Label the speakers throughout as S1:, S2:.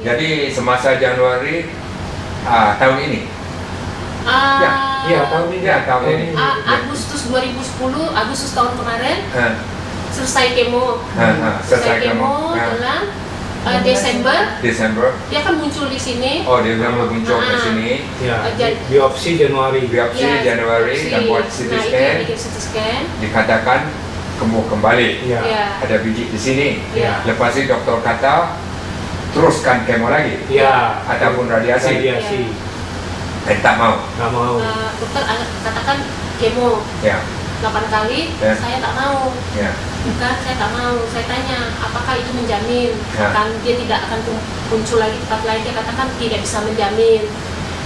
S1: Jadi semasa Januari tahun ini.
S2: Tahun ini.
S1: Tahun ini.
S3: Agustus 2010, Agustus tahun kemarin selesai kemo.
S1: Selesai kemo.
S3: Dalam Desember. Dia kan muncul di sini.
S1: Oh, dia muncul di sini.
S2: Ya, biopsi Januari.
S1: Januari dan buat CT scan.
S3: CT scan.
S1: Dikatakan kemo kembali.
S2: Ya.
S1: Ada biji di sini.
S3: Ya.
S1: Lepas itu dokter kata teruskan kemo lagi.
S2: Ya.
S1: Ataupun radiasi. Tak mau.
S3: Dokter katakan kemo.
S1: Ya.
S3: 8 kali, saya tak mau. Bukan, saya tak mau. Saya tanya, apakah itu menjamin dia tidak akan muncul lagi tempat lain? Dia katakan tidak bisa menjamin.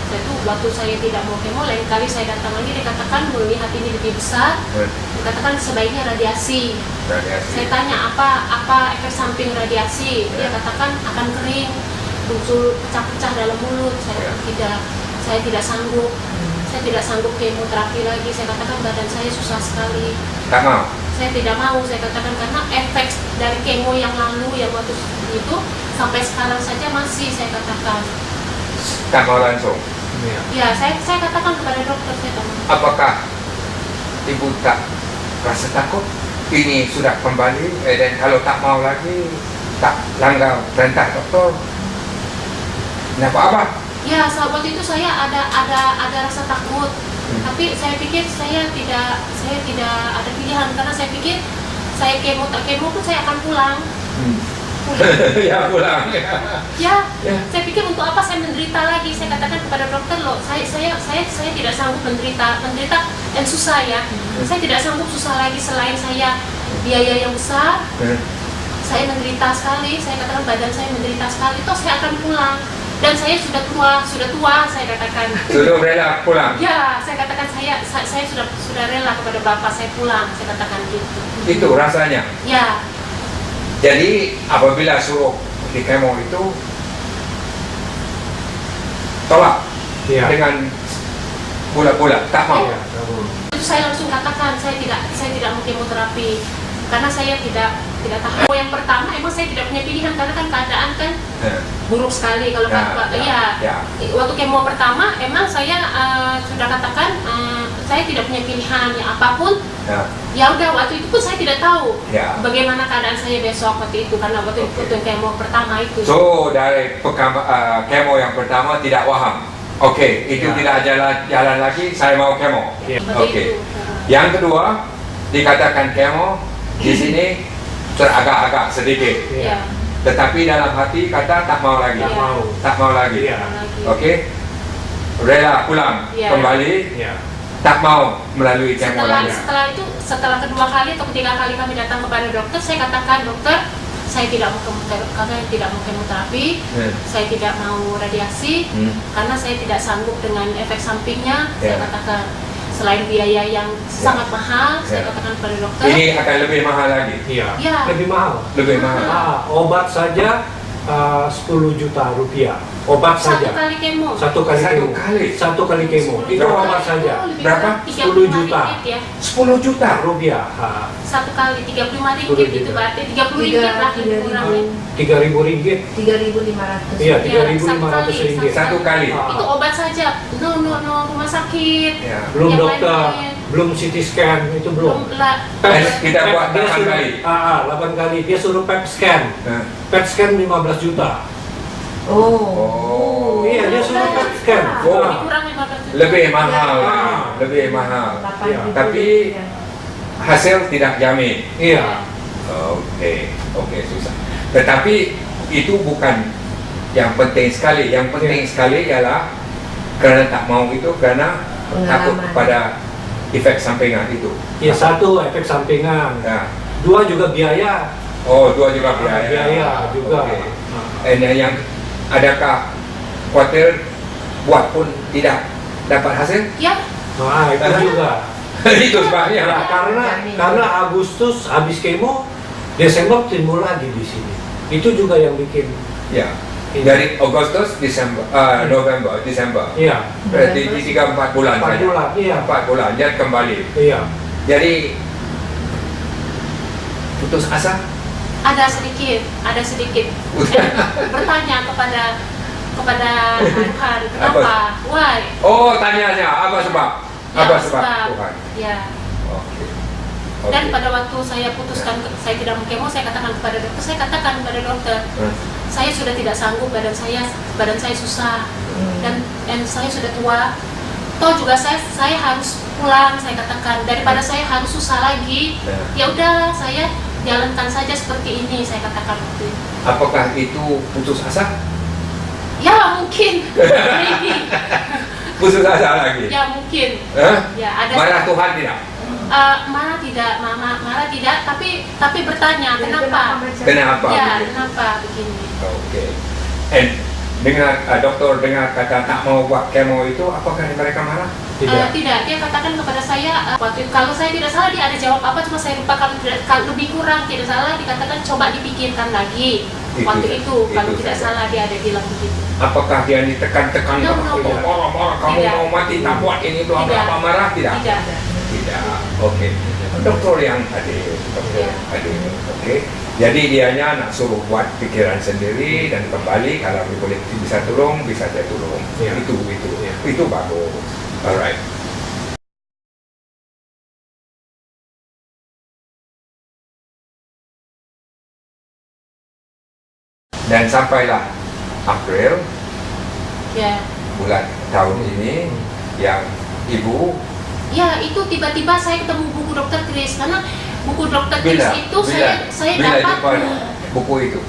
S3: Saya tuh waktu saya tidak mau kemo, lain kali saya datang lagi, dia katakan melihat ini lebih besar. Dia katakan sebaiknya radiasi. Saya tanya apa efek samping radiasi? Dia katakan akan kering, muncul pecah-pecah dalam mulut. Saya tidak sanggup. Saya tidak sanggup kemoterapi lagi. Saya katakan badan saya susah sekali.
S1: Tak mau.
S3: Saya tidak mau. Saya katakan karena efek dari kemo yang lalu yang waktu itu sampai sekarang saja masih, saya katakan.
S1: Tak mau langsung.
S3: Ya, saya katakan kepada dokter saya tak mau.
S1: Apakah ibu tak rasa takut ini sudah kembali dan kalau tak mau lagi tak langgar perintah dokter? Kenapa?
S3: Ya, saat waktu itu saya ada rasa takut, tapi saya pikir saya tidak ada pilihan karena saya pikir saya kemo tak kemo pun saya akan pulang.
S1: Ya pulang.
S3: Ya, saya pikir untuk apa saya menderita lagi? Saya katakan kepada dokter loh, saya tidak sanggup menderita dan susah ya. Saya tidak sanggup susah lagi selain saya biaya yang besar. Saya menderita sekali. Saya katakan badan saya menderita sekali. Toh saya akan pulang. Dan saya sudah tua, saya katakan.
S1: Sudah rela pulang?
S3: Ya, saya katakan saya sudah rela kepada bapak saya pulang, saya katakan gitu.
S1: Itu rasanya?
S3: Ya.
S1: Jadi apabila suruh di kemo itu tolak dengan bulat-bulat, tak mau?
S3: Itu saya langsung katakan saya tidak mau kemoterapi karena saya tidak tahu. Yang pertama emang saya tidak punya pilihan karena kan keadaan kan buruk sekali kalau waktu kemo pertama emang saya sudah katakan saya tidak punya pilihan ya apapun. Ya udah waktu itu pun saya tidak tahu bagaimana keadaan saya besok waktu itu karena waktu itu kemo pertama itu.
S1: So dari kemo yang pertama tidak paham. Oke, itu tidak jalan lagi, saya mau kemo. Oke. Yang kedua dikatakan kemo di sini teragak-agak sedikit. Tetapi dalam hati kata tak mau lagi. Tak mau lagi. Oke. Rela pulang kembali. Tak mau melalui kemo lagi.
S3: Setelah kedua kali atau ketiga kali kami datang kepada dokter, saya katakan dokter, saya tidak mau kemoterapi, saya tidak mau radiasi karena saya tidak sanggup dengan efek sampingnya. Saya katakan selain biaya yang sangat mahal, saya katakan kepada dokter.
S1: Ini akan lebih mahal lagi.
S2: Lebih mahal.
S1: Lebih mahal.
S2: Obat saja 10 juta rupiah. Obat saja. Satu kali kemo. Itu obat saja.
S1: Berapa?
S2: 10 juta.
S1: 10 juta
S3: rupiah. Satu kali 35 ringgit itu berarti 30 ringgit lah kurangnya.
S2: 3.000 ringgit.
S4: 3.500.
S2: Iya, 3.500 ringgit.
S1: Satu kali.
S3: Itu obat saja. No rumah sakit.
S2: Belum dokter. Belum CT scan, itu belum.
S1: Kita buat 8 kali.
S2: 8 kali. Dia suruh PET scan. PET scan 15 juta. Iya, dia suruh PET scan.
S1: Lebih mahal. Lebih mahal. Tapi hasil tidak jamin.
S2: Iya.
S1: Oke, susah. Tetapi itu bukan yang penting sekali. Yang penting sekali ialah karena tak mau itu karena takut kepada efek sampingan itu.
S2: Ya, satu efek sampingan. Dua juga biaya.
S1: Dua juga biaya.
S2: Biaya juga.
S1: Yang adakah khawatir buat pun tidak dapat hasil?
S3: Ya.
S2: Itu juga.
S1: Itu sebabnya.
S2: Karena Agustus habis kemo, Desember timbul lagi di sini. Itu juga yang bikin. Dari Agustus, November, Desember. Iya.
S1: Berarti 3-4 bulan saja. 4 bulan, dia kembali.
S2: Iya.
S1: Jadi putus asa?
S3: Ada sedikit. Bertanya kepada Tuhan, kenapa? Why?
S1: Oh, tanyanya apa sebab?
S3: Ya,
S1: Apa sebab Tuhan?
S3: Ya.
S1: Oke.
S3: Dan pada waktu saya putuskan saya tidak mau kemo, saya katakan kepada dokter, saya sudah tidak sanggup, badan saya susah, dan saya sudah tua. Toh juga saya harus pulang, saya katakan, daripada saya harus susah lagi. Ya udah, saya jalankan saja seperti ini, saya katakan waktu itu.
S1: Apakah itu putus asa?
S3: Ya mungkin, maybe.
S1: Putus asa lagi?
S3: Ya mungkin. Ya, ada.
S1: Marah Tuhan tidak?
S3: Marah tidak, tapi bertanya kenapa?
S1: Kenapa?
S3: Ya,
S1: begini?
S3: kenapa begini?
S1: Oke. And dokter dengar kata tak mau buat kemo itu, apakah mereka marah?
S3: Tidak. Dia katakan kepada saya waktu itu, kalau saya tidak salah dia ada jawab apa, cuma saya lupa, kalau lebih kurang tidak salah dikatakan coba dipikirkan lagi. Waktu itu kalau tidak salah dia ada bilang begitu.
S1: Apakah dia ditekan-tekan?
S3: No,
S1: Marah, kamu
S3: tidak.
S1: mau mati tak buat ini bla bla bla, marah tidak? Tidak. Oke. Dokter yang hadir, oke. Jadi dianya nak suruh buat pikiran sendiri dan kembali, kalau boleh bisa tolong, bisa saya tolong.
S2: Ya.
S1: Itu bagus. Alright. Dan sampailah April bulan tahun ini yang ibu.
S3: Ya, itu tiba-tiba saya ketemu buku Dokter Chris, karena buku Dokter Chris itu saya dapat
S1: buku itu.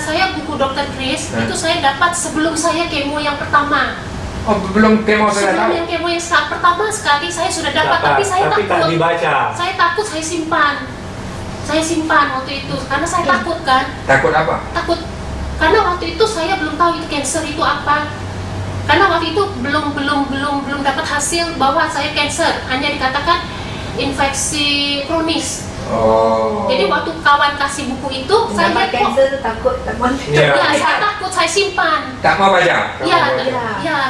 S3: Saya buku Dokter Chris itu saya dapat sebelum saya kemo yang pertama.
S1: Oh, belum kemo saya tahu.
S3: Sebelum yang kemo yang saat pertama sekali saya sudah dapat, tapi saya takut.
S2: Tak dibaca.
S3: Saya takut, saya simpan. Saya simpan waktu itu karena saya takut kan.
S1: Takut apa?
S3: Takut karena waktu itu saya belum tahu itu cancer itu apa. Karena waktu itu belum dapat hasil bahwa saya cancer, hanya dikatakan infeksi kronis.
S1: Oh.
S3: Jadi waktu kawan kasih buku itu, saya lihat kok
S4: takut,
S3: ya, saya takut, saya simpan.
S1: Tak mau baca?
S3: Ya.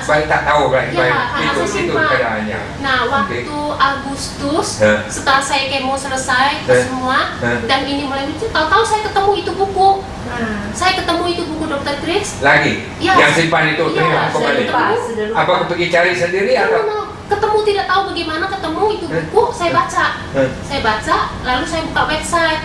S1: Baik tak tahu kan?
S3: Saya
S1: Itu
S3: simpan.
S1: keadaannya.
S3: Nah, waktu Agustus, setelah saya kemo selesai semua, dan ini mulai muncul, tahu-tahu saya ketemu itu buku. Saya ketemu itu buku Dokter Chris.
S1: Lagi?
S3: Ya.
S1: Yang simpan itu?
S3: Iya,
S1: kembali.
S3: sudah
S1: Apa pergi cari sendiri atau?
S3: Ketemu, tidak tahu bagaimana ketemu itu buku, saya baca, lalu saya buka website.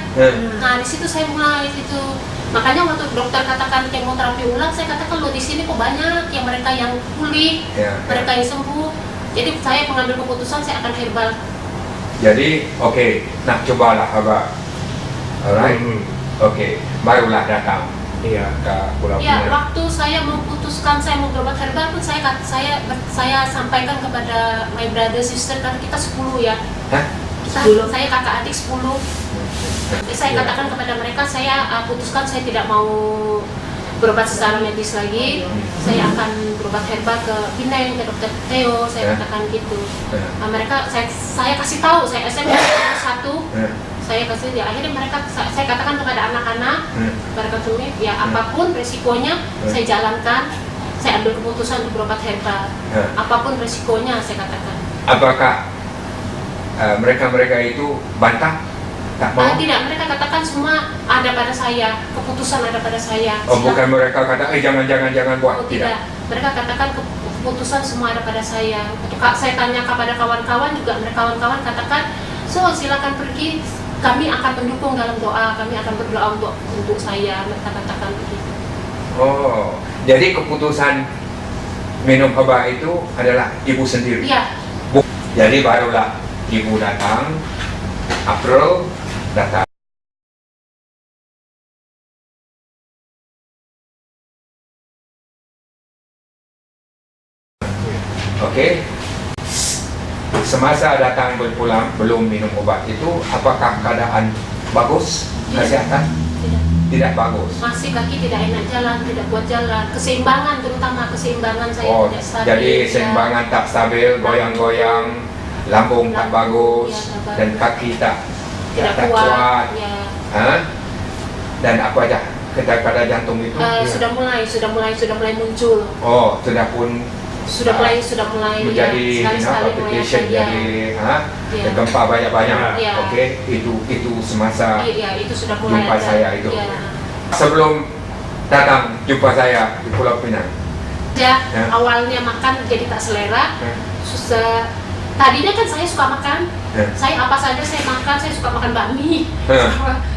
S3: Nah, di situ saya mulai itu. Makanya waktu dokter katakan kemoterapi ulang, saya katakan loh di sini kok banyak yang mereka yang pulih, mereka yang sembuh. Jadi saya mengambil keputusan saya akan herbal.
S1: Jadi oke, nak cobalah Abah. Alright. Oke, barulah datang. Iya, ke Pulau
S3: Ya,
S1: Pinang.
S3: waktu saya memutuskan saya mau berobat herbal pun saya sampaikan kepada my brother sister, karena kita 10 ya.
S1: Hah?
S3: Saya kakak adik 10. Saya katakan kepada mereka, saya putuskan saya tidak mau berobat secara medis lagi. Saya akan berobat herbal ke Pinang, ke Dokter Theo, saya katakan gitu. Nah, mereka saya kasih tahu, saya SMS satu. Saya kasih dia, akhirnya saya katakan kepada anak-anak, mereka semua ya apapun resikonya saya jalankan, saya ambil keputusan untuk berobat herbal. Apapun resikonya saya katakan.
S1: Apakah mereka itu bantah? Tak mau?
S3: Tidak, mereka katakan semua ada pada saya, keputusan ada pada saya.
S1: Oh, bukan mereka kata jangan buat.
S3: Oh, tidak. Mereka katakan keputusan semua ada pada saya. Saya tanya kepada kawan-kawan juga, mereka kawan-kawan katakan, so silakan pergi. Kami akan mendukung dalam doa, kami akan berdoa untuk saya, mereka katakan begitu.
S1: Oh, jadi keputusan minum obat itu adalah ibu sendiri?
S3: Iya.
S1: Jadi barulah ibu datang, April datang. Oke. Semasa datang berpulang belum minum obat itu, apakah keadaan bagus kesehatan? Tidak bagus.
S3: Masih kaki tidak enak jalan, tidak kuat jalan, keseimbangan terutama keseimbangan saya tidak stabil.
S1: Jadi keseimbangan tak stabil, goyang-goyang, lambung tak bagus, dan kaki tak kuat.
S3: Ya.
S1: Dan apa aja pada jantung itu?
S3: Sudah mulai muncul.
S1: Oh,
S3: sudah mulai
S1: menjadi
S3: sekali-sekali mulai
S1: palpitation,
S3: ada,
S1: jadi gempa banyak-banyak.
S3: Ya.
S1: Oke, itu semasa
S3: itu sudah mulai
S1: jumpa
S3: ada.
S1: saya itu.
S3: Ya.
S1: Sebelum datang jumpa saya di Pulau Pinang.
S3: Ya, awalnya makan jadi tak selera. Susah. Tadinya kan saya suka makan. Saya apa saja saya makan, saya suka makan bakmi.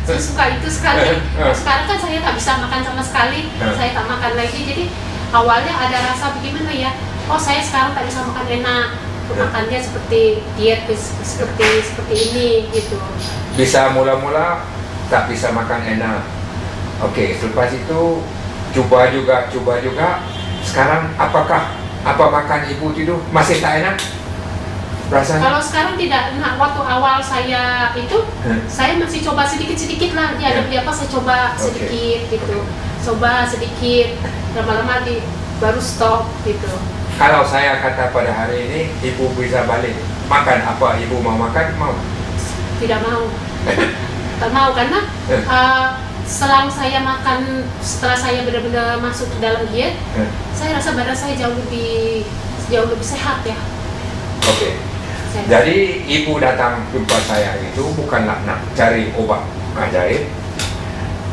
S3: Saya suka itu sekali. Sekarang kan saya tak bisa makan sama sekali. Saya tak makan lagi. Jadi awalnya ada rasa bagaimana ya? Oh, saya sekarang tak bisa makan enak. Makannya seperti diet seperti ini gitu.
S1: Bisa mula-mula tak bisa makan enak. Oke, selepas itu coba juga. Sekarang apa makan ibu tidur masih tak enak? Rasanya?
S3: Kalau sekarang tidak. Nah, waktu awal saya itu, saya masih coba sedikit-sedikit lah. Ya, ada apa saya coba sedikit gitu. Coba sedikit, lama-lama baru stop gitu.
S1: Kalau saya kata pada hari ini, ibu bisa balik makan apa ibu mau makan, mau?
S3: Tidak mau. Tak mau karena selang saya makan, setelah saya benar-benar masuk ke dalam diet, saya rasa badan saya jauh lebih sehat ya.
S1: Oke. Jadi ibu datang jumpa saya itu bukanlah nak cari obat ajaib.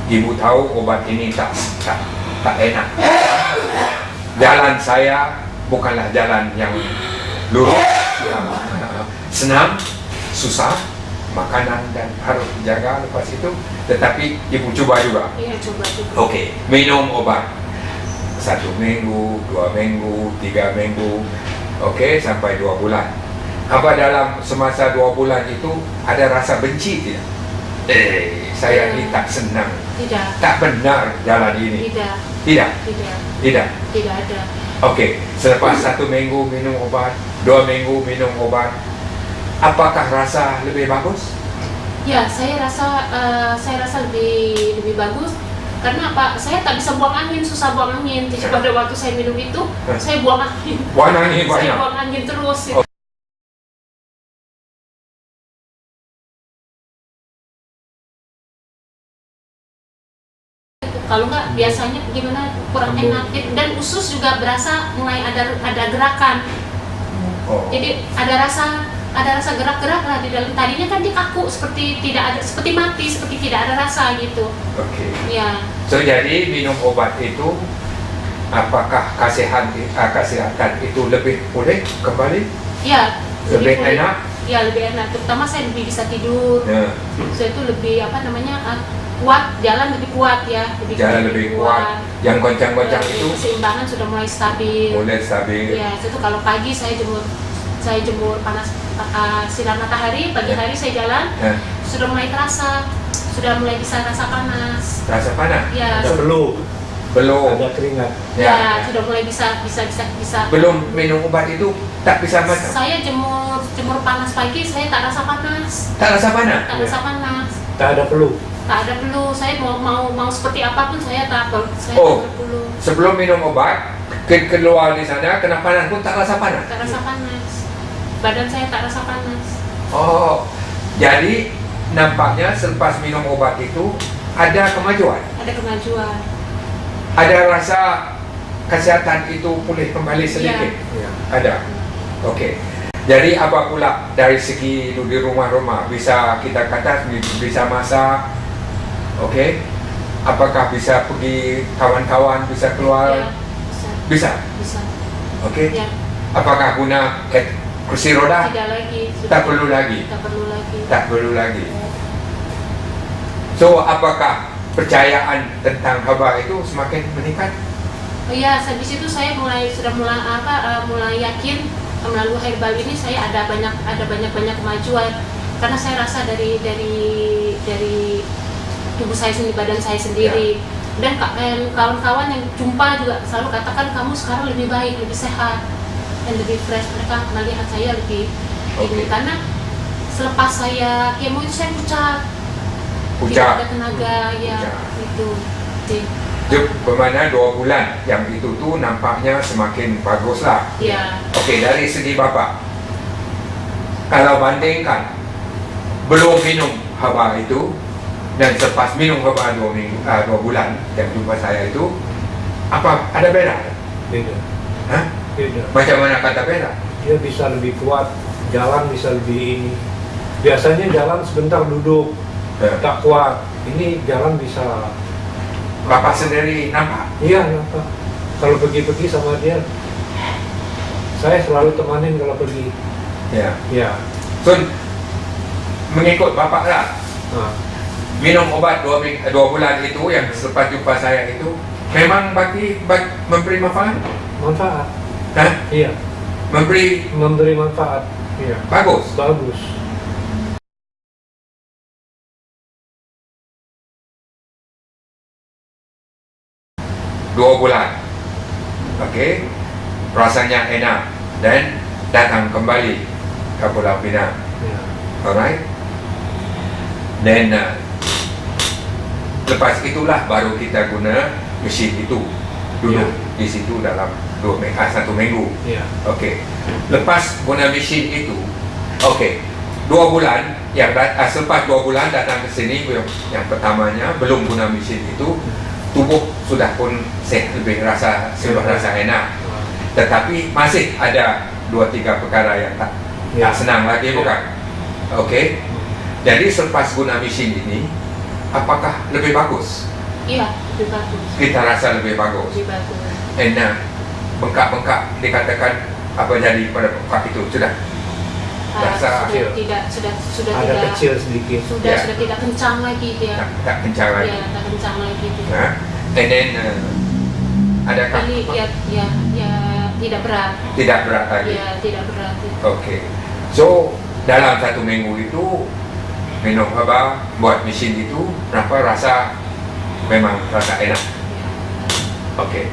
S1: Ibu tahu obat ini tak enak. Jalan saya bukanlah jalan yang lurus, yang senang, susah, makanan dan harus dijaga lepas itu. Tetapi ibu coba juga.
S3: Iya, coba.
S1: Oke, minum obat 1 minggu, 2 minggu, 3 minggu, oke, sampai 2 bulan. Apa dalam semasa 2 bulan itu ada rasa benci tidak? Saya ini tak senang.
S3: Tidak.
S1: Tak benar jalan ini.
S3: Tidak ada.
S1: Oke, selepas 1 minggu minum obat, 2 minggu minum obat, apakah rasa lebih bagus?
S3: Ya, saya rasa lebih bagus. Karena apa? Saya tak bisa buang angin, susah buang angin. Jadi pada waktu saya minum itu, saya buang angin.
S1: Buang angin banyak.
S3: Saya buang angin terus. Kalau nggak biasanya gimana kurang enak, dan usus juga berasa mulai ada gerakan. Jadi ada rasa gerak-gerak lah di dalam. Tadinya kan dia kaku, seperti tidak ada, seperti mati, seperti tidak ada rasa gitu.
S1: Oke.
S3: Ya.
S1: So jadi minum obat itu, apakah kesehatan itu lebih pulih kembali?
S3: Ya.
S1: Lebih
S3: pulih.
S1: enak?
S3: Ya, lebih enak. Terutama saya lebih bisa tidur. Saya itu lebih kuat, jalan lebih kuat ya.
S1: Jalan lebih kuat. Yang goncang-goncang itu
S3: keseimbangan sudah mulai stabil. Ya, itu kalau pagi saya jemur panas sinar matahari, pagi hari saya jalan, sudah mulai terasa, sudah mulai bisa rasa panas.
S1: Rasa panas?
S3: Ya.
S2: Ada belum? Ada keringat.
S3: Ya, sudah mulai bisa.
S1: Belum minum obat itu tak bisa makan.
S3: Saya jemur panas pagi, saya tak rasa panas.
S1: Tak rasa panas?
S3: Tak rasa panas.
S2: Tak ada peluh.
S3: Tak ada peluh. Saya mau seperti apapun saya tak ada peluh.
S1: Sebelum minum obat, keluar di sana kena panas pun tak rasa panas.
S3: Tak rasa panas. Badan saya tak rasa panas.
S1: Oh, jadi nampaknya selepas minum obat itu ada kemajuan.
S3: Ada kemajuan.
S1: Ada rasa kesehatan itu pulih kembali sedikit.
S2: Ya.
S1: Ada. Oke. Jadi apa pula dari segi di rumah-rumah bisa kita kata bisa masak. Oke. Apakah bisa pergi kawan-kawan bisa keluar?
S3: Ya,
S1: Bisa. Oke.
S3: Ya.
S1: Apakah guna kursi roda?
S3: Tidak lagi.
S1: Tak perlu lagi. Tak perlu lagi. So, apakah percayaan tentang haba itu semakin meningkat?
S3: Oh iya, habis itu saya mulai yakin melalui herbal ini saya ada banyak kemajuan, karena saya rasa dari tubuh saya sendiri, badan saya sendiri. Dan kawan-kawan yang jumpa juga selalu katakan kamu sekarang lebih baik, lebih sehat dan lebih fresh. Mereka melihat saya lebih ini, karena selepas saya kemo itu saya pucat. Tidak ada tenaga ya itu.
S1: Bermakna 2 bulan yang itu tuh nampaknya semakin bagus lah.
S3: Ya.
S1: Oke, dari segi Bapak, kalau bandingkan belum minum haba itu dan selepas minum haba 2 bulan yang jumpa saya itu, apa ada beda?
S2: Beda.
S1: Hah?
S2: Beda.
S1: Macam mana kata beda?
S2: Dia bisa lebih kuat, jalan bisa lebih ini. Biasanya jalan sebentar duduk, tak kuat. Ini jalan bisa.
S1: Bapak sendiri nampak?
S2: Iya, nampak. Kalau pergi-pergi sama dia, saya selalu temanin kalau pergi.
S1: Ya.
S2: Ya.
S1: So, mengikut bapak lah.
S2: Nah,
S1: Minum obat 2 bulan itu yang selepas jumpa saya itu memang memberi manfaat?
S2: manfaat.
S1: Hah?
S2: Iya. Memberi manfaat. Iya.
S1: Bagus.
S2: Bagus.
S1: Dua bulan. Okey. Rasanya enak dan datang kembali ke Pulau Pinang.
S2: Ya.
S1: Alright. Dan lepas itulah baru kita guna mesin itu duduk di situ dalam 1 minggu.
S2: Ya.
S1: Okey. Lepas guna mesin itu, okey. 2 bulan selepas 2 bulan datang ke sini, yang pertamanya belum guna mesin itu, tubuh sudah pun lebih rasa enak. Tetapi masih ada 2-3 perkara yang tak senang lagi, bukan? Okey. Jadi selepas guna mesin ini, apakah lebih bagus?
S3: Iya, lebih bagus.
S1: Kita rasa lebih bagus.
S3: Lebih bagus.
S1: And bengkak-bengkak dikatakan apa jadi pada bengkak itu sudah rasa
S3: sudah
S2: ada
S3: tidak
S2: kecil sedikit.
S3: sudah tidak kencang lagi dia.
S1: tak kencang lagi.
S3: Ya, tak kencang lagi dia.
S1: Nah, and then adakah
S3: Jadi ya tidak berat.
S1: tidak berat lagi?
S3: Ya, tidak berat.
S1: Okey. So dalam 1 minggu itu minum apa buat mesin itu berapa rasa memang rasa enak. Okey.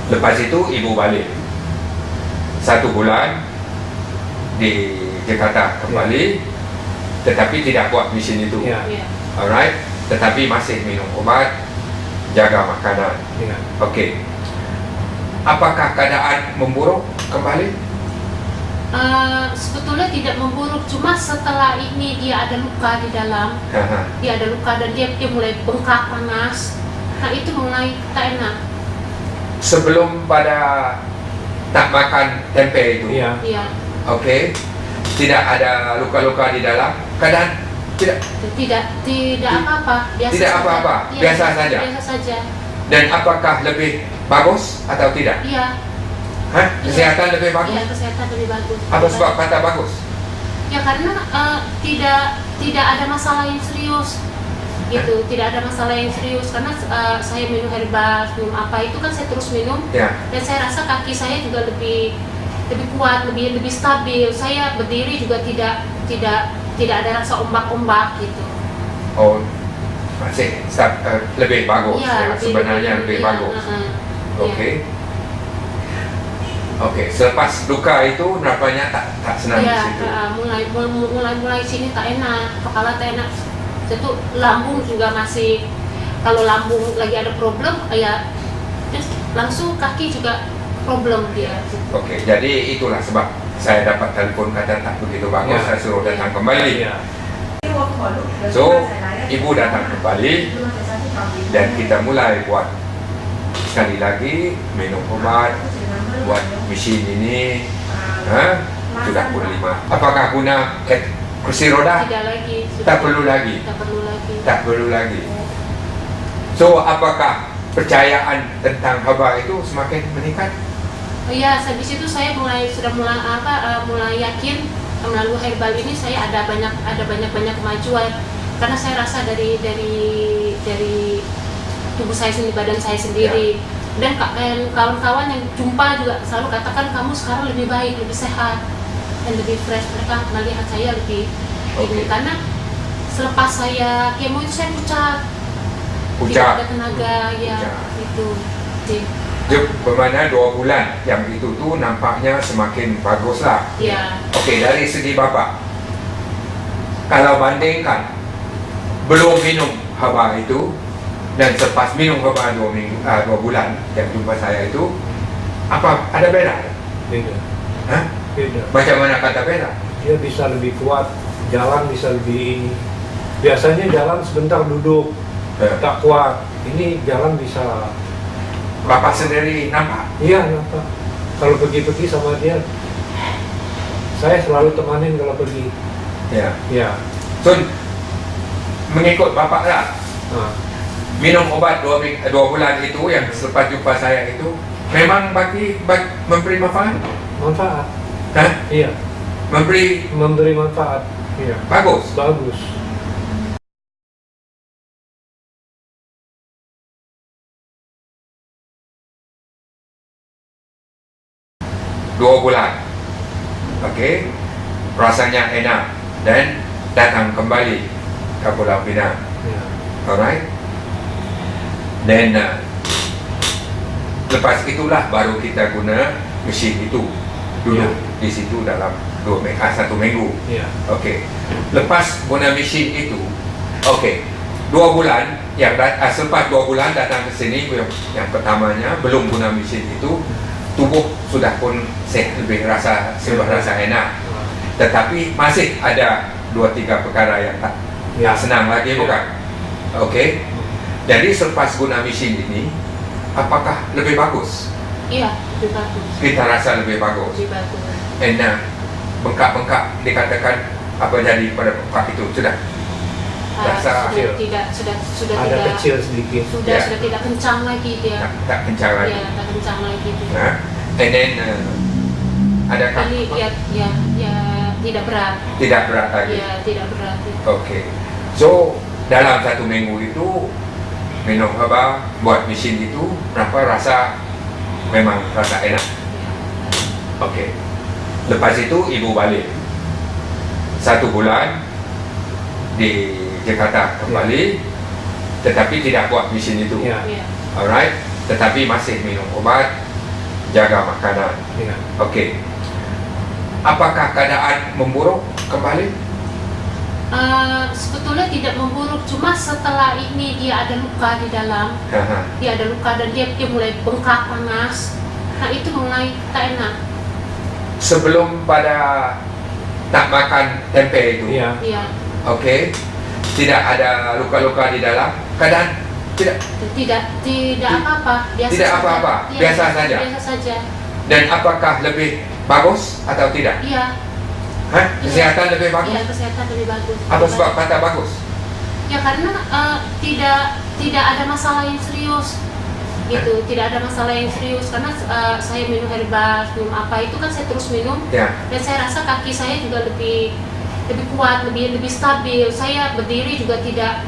S1: Lepas itu ibu balik 1 bulan di Jakarta kembali, tetapi tidak buat mesin itu.
S2: Ya.
S3: Ya.
S1: Alright. Tetapi masih minum obat, jaga makanan.
S2: Ya.
S1: Okey. Apakah keadaan memburuk kembali?
S3: Sebetulnya tidak memburuk, cuma setelah ini dia ada luka di dalam. Dia ada luka dan dia mulai bengkak panas. Nah itu mulai tak enak.
S1: Sebelum pada tak makan tempe itu.
S2: Iya.
S3: Iya.
S1: Okey. Tidak ada luka-luka di dalam. Keadaan
S3: Tidak apa-apa. Biasa
S1: Tidak
S3: saja.
S1: apa-apa,
S3: Iya,
S1: biasa saja.
S3: Biasa saja.
S1: Dan apakah lebih bagus atau tidak?
S3: Iya.
S1: Hah? Kesehatan lebih bagus?
S3: Iya, kesehatan lebih bagus.
S1: Apa sebab kata bagus?
S3: Ya karena tidak ada masalah yang serius. Gitu, tidak ada masalah yang serius karena saya minum herbal, minum apa itu kan saya terus minum.
S1: Ya.
S3: Dan saya rasa kaki saya juga lebih kuat, lebih stabil. Saya berdiri juga tidak ada rasa ombak-ombak gitu.
S1: Oh, masih lebih bagus.
S3: Iya,
S1: Ya, sebenarnya lebih
S3: iya,
S1: bagus. Okey.
S3: Iya.
S1: Okey, selepas luka itu nampaknya tak senang di
S3: Iya,
S1: situ.
S3: mulai sini tak enak, kepala tak enak. Itu lambung juga masih, kalau lambung lagi ada problem, ya langsung kaki juga problem dia.
S1: Okey, jadi itulah sebab saya dapat telefon kata tak begitu bagus,
S2: Ya.
S1: saya suruh datang kembali.
S2: Ya.
S1: So, ibu datang kembali dan kita mulai buat sekali lagi minum obat, buat mesin ini. Sudah pun 5. Apakah guna kursi roda?
S3: Tidak lagi.
S1: Tak perlu lagi.
S3: Tak perlu lagi.
S1: Tak perlu lagi. So, apakah percayaan tentang haba itu semakin meningkat?
S3: Iya, habis itu saya mulai yakin melalui herbal ini saya ada banyak kemajuan karena saya rasa dari tubuh saya sendiri, badan saya sendiri. Dan kawan-kawan yang jumpa juga selalu katakan kamu sekarang lebih baik, lebih sehat dan lebih fresh. Mereka melihat saya lebih ini karena selepas saya kemo itu saya pucat. Tidak ada tenaga ya itu.
S1: Bermakna 2 bulan yang itu tu nampaknya semakin baguslah.
S3: Ya.
S1: Okey, dari segi bapa, kalau bandingkan belum minum haba itu dan selepas minum haba 2 bulan yang jumpa saya itu, apa ada beda?
S2: Beda.
S1: Hah?
S2: Beda.
S1: Macam mana kata beda?
S2: Dia bisa lebih kuat, jalan bisa lebih ini. Biasanya jalan sebentar duduk, tak kuat. Ini jalan bisa.
S1: Bapak sendiri nampak?
S2: Iya, nampak. kalau pergi-pergi sama dia, saya selalu temanin kalau pergi.
S1: Ya.
S2: Ya.
S1: So, mengikut bapak lah.
S2: Nah,
S1: Minum obat 2 bulan itu yang selepas jumpa saya itu memang memberi manfaat.
S2: manfaat.
S1: Hah?
S2: Iya.
S1: Memberi
S2: manfaat. Iya.
S1: bagus.
S2: Bagus.
S1: Dua bulan. Okey. Rasanya enak dan datang kembali ke Pulau Pinang.
S2: Ya.
S1: Alright. Dan lepas itulah baru kita guna mesin itu dulu di situ dalam 1 minggu.
S2: Ya.
S1: Okey. Lepas guna mesin itu, okey. 2 bulan selepas 2 bulan datang ke sini yang pertamanya belum guna mesin itu, tubuh sudah pun lebih rasa enak. Tetapi masih ada 2-3 perkara yang tak senang lagi, bukan? Okey. Jadi selepas guna mesin ini, apakah lebih bagus?
S3: Iya, lebih bagus.
S1: Kita rasa lebih bagus.
S3: Lebih bagus.
S1: And bengkak-bengkak dikatakan apa jadi pada bengkak itu sudah rasa
S3: sudah
S2: ada
S3: tidak
S2: kecil sedikit.
S3: sudah tidak kencang lagi dia.
S1: tak kencang lagi.
S3: Ya, tak kencang lagi dia.
S1: Nah, and then adakah
S3: Jadi ya tidak berat.
S1: tidak berat lagi?
S3: Ya, tidak berat.
S1: Okey. So dalam 1 minggu itu minum apa buat mesin itu berapa rasa memang rasa enak. Okey. Lepas itu ibu balik 1 bulan di Jakarta kembali, tetapi tidak buat mesin itu.
S2: Ya.
S3: Ya.
S1: Alright. Tetapi masih minum obat, jaga makanan.
S2: Ya.
S1: Okey. Apakah keadaan memburuk kembali?
S3: Sebetulnya tidak memburuk, cuma setelah ini dia ada luka di dalam, dia ada luka dan dia mulai bengkak panas. Nah itu mulai tak enak.
S1: Sebelum pada tak makan tempe itu,
S2: Iya.
S3: Iya.
S1: okey, tidak ada luka-luka di dalam, keadaan
S3: Tidak apa-apa. Biasa
S1: Tidak
S3: saja.
S1: apa-apa,
S3: Iya,
S1: biasa saja.
S3: Biasa saja.
S1: dan apakah lebih bagus atau tidak?
S3: Iya.
S1: Hah? Kesehatan lebih bagus?
S3: Iya, kesehatan lebih bagus.
S1: Apa sebab kata bagus?
S3: Ya karena tidak ada masalah yang serius. Gitu, tidak ada masalah yang serius karena saya minum herbal, minum apa itu kan saya terus minum.
S1: Ya.
S3: Dan saya rasa kaki saya juga lebih kuat, lebih stabil. Saya berdiri juga tidak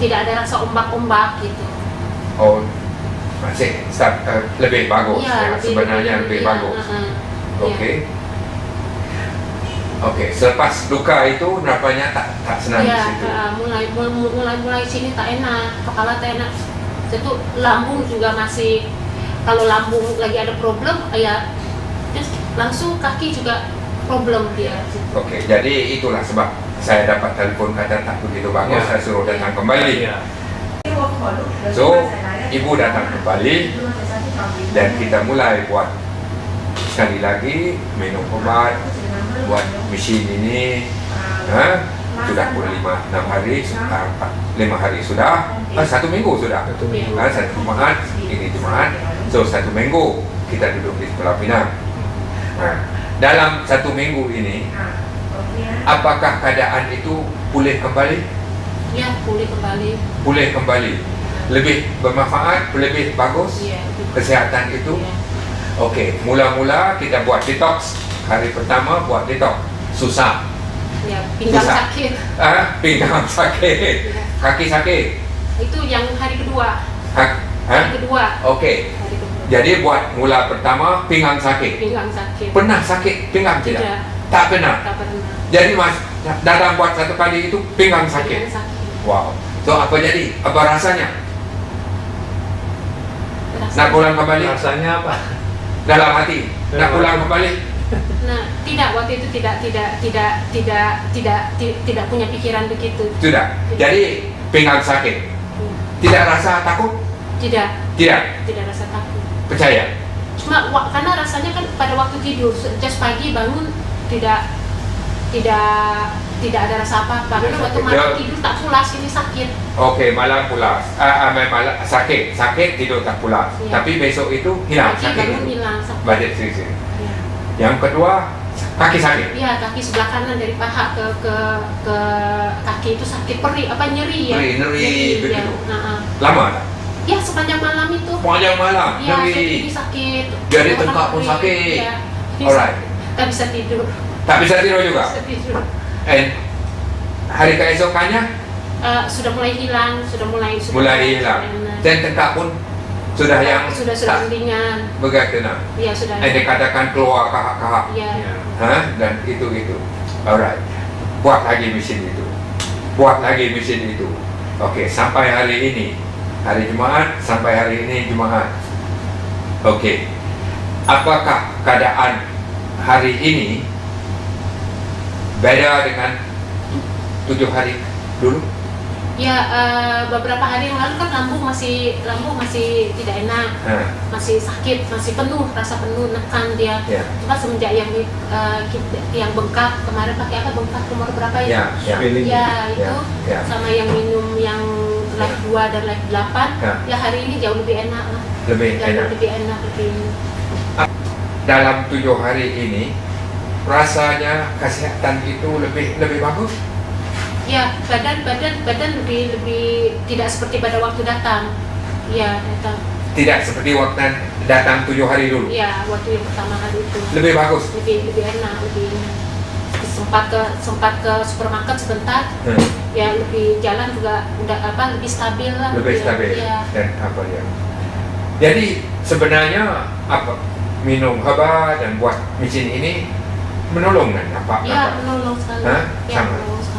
S3: ada rasa ombak-ombak gitu.
S1: Oh, masih lebih bagus.
S3: Iya,
S1: sebenarnya lebih
S3: iya,
S1: bagus.
S3: iya.
S1: Okey. Okey, selepas luka itu nampaknya tak senang di
S3: Iya,
S1: situ.
S3: mulai sini tak enak, kepala tak enak. Itu lambung juga masih, kalau lambung lagi ada problem, ya terus langsung kaki juga problem dia.
S1: Okey, jadi itulah sebab saya dapat telefon kata tak begitu bagus,
S2: Ya.
S1: saya suruh datang kembali.
S2: Iya.
S1: So, ibu datang kembali dan kita mulai buat sekali lagi minum obat, buat mesin ini. Sudah pun 5-6 hari, 5 hari sudah, 1 minggu sudah.
S2: 1 minggu.
S1: Satu Jumaat, ini Jumaat, so 1 minggu kita duduk di Pulau Pinang. Dalam 1 minggu ini, apakah keadaan itu pulih kembali?
S3: Ya, pulih kembali.
S1: Pulih kembali. Lebih bermanfaat, lebih bagus
S3: Iya.
S1: kesehatan itu.
S3: Iya.
S1: Okey, mula-mula kita buat detox. Hari pertama buat detox, susah.
S3: Ya, pinggang
S1: Susah.
S3: sakit.
S1: Pinggang sakit, kaki sakit.
S3: Itu yang hari kedua.
S1: Hari
S3: Hari kedua.
S1: Okey.
S3: Hari kedua.
S1: Jadi buat mula pertama pinggang sakit.
S3: Pinggang sakit.
S1: Pernah sakit pinggang tidak?
S3: Tidak.
S1: Tak pernah.
S3: Tak pernah.
S1: Jadi mas datang buat 1 kali itu pinggang sakit.
S3: Pinggang sakit.
S1: Wow. So apa jadi? Apa rasanya?
S3: Rasanya-
S1: Nak pulang kembali?
S2: Rasanya apa?
S1: Dalam hati. Nak pulang kembali?
S3: Nah, tidak, waktu itu tidak punya pikiran begitu.
S1: Sudah. Jadi pinggang sakit. Tidak rasa takut?
S3: Tidak
S1: Tidak.
S3: rasa takut.
S1: Percaya?
S3: Cuma karena rasanya kan pada waktu tidur, just pagi bangun tidak tidak ada rasa apa-apa. Karena waktu malam tidur tak pulas, ini sakit.
S1: Oke, malam pulas. Malam sakit tidur tak pulas.
S3: Ya.
S1: Tapi besok itu hilang
S3: Kaki
S1: sakit
S3: baru
S1: itu.
S3: hilang sakit.
S1: Budget sisi.
S3: Ya.
S1: Yang kedua, kaki sakit.
S3: Iya, kaki sebelah kanan dari paha ke kaki itu sakit, nyeri ya.
S1: Nyeri begitu.
S3: Ya. Nah,
S1: Lama tak?
S3: ya sepanjang malam itu.
S1: Panjang malam,
S3: Iya,
S1: nyeri.
S3: ini sakit.
S1: Jadi tengkap pun sakit.
S3: Iya.
S1: Alright.
S3: Tak bisa tidur.
S1: Tak bisa tidur juga.
S3: Bisa tidur.
S1: And hari keesokannya
S3: Sudah mulai hilang,
S1: mulai hilang. Dan tengkak pun sudah yang
S3: sudah
S1: tak
S3: ringan.
S1: begitu nah.
S3: Iya, sudah.
S1: Dikatakan keluar kahak-kahak.
S3: Iya.
S1: Dan itu. Alright. Buat lagi mesin itu. Oke, sampai hari ini hari Jumat, sampai hari ini Jumat. Oke. Apakah keadaan hari ini beda dengan 7 hari dulu?
S3: Ya, beberapa hari yang lalu kan lambung masih tidak enak, masih sakit, masih penuh, rasa penuh, nekan dia. Cuma semenjak yang bengkak kemarin, pakai apa bengkak umur berapa ya? Itu sama yang minum yang life 2 dan life 8, ya hari ini jauh lebih enak lah. Lebih enak.
S1: Dalam 7 hari ini rasanya kesehatan itu lebih bagus.
S3: Ya, badan lebih tidak seperti pada waktu datang. Ya, datang.
S1: Tidak seperti waktu datang 7 hari dulu.
S3: Ya, waktu yang pertama hari itu.
S1: Lebih bagus.
S3: Lebih enak. Sempat ke supermarket sebentar. Ya, lebih jalan juga udah lebih stabil lah.
S1: Lebih stabil.
S3: Ya.
S1: Dan jadi sebenarnya minum herbal dan buat mesin ini menolong kan?
S3: Menolong sekali.
S1: Sangat.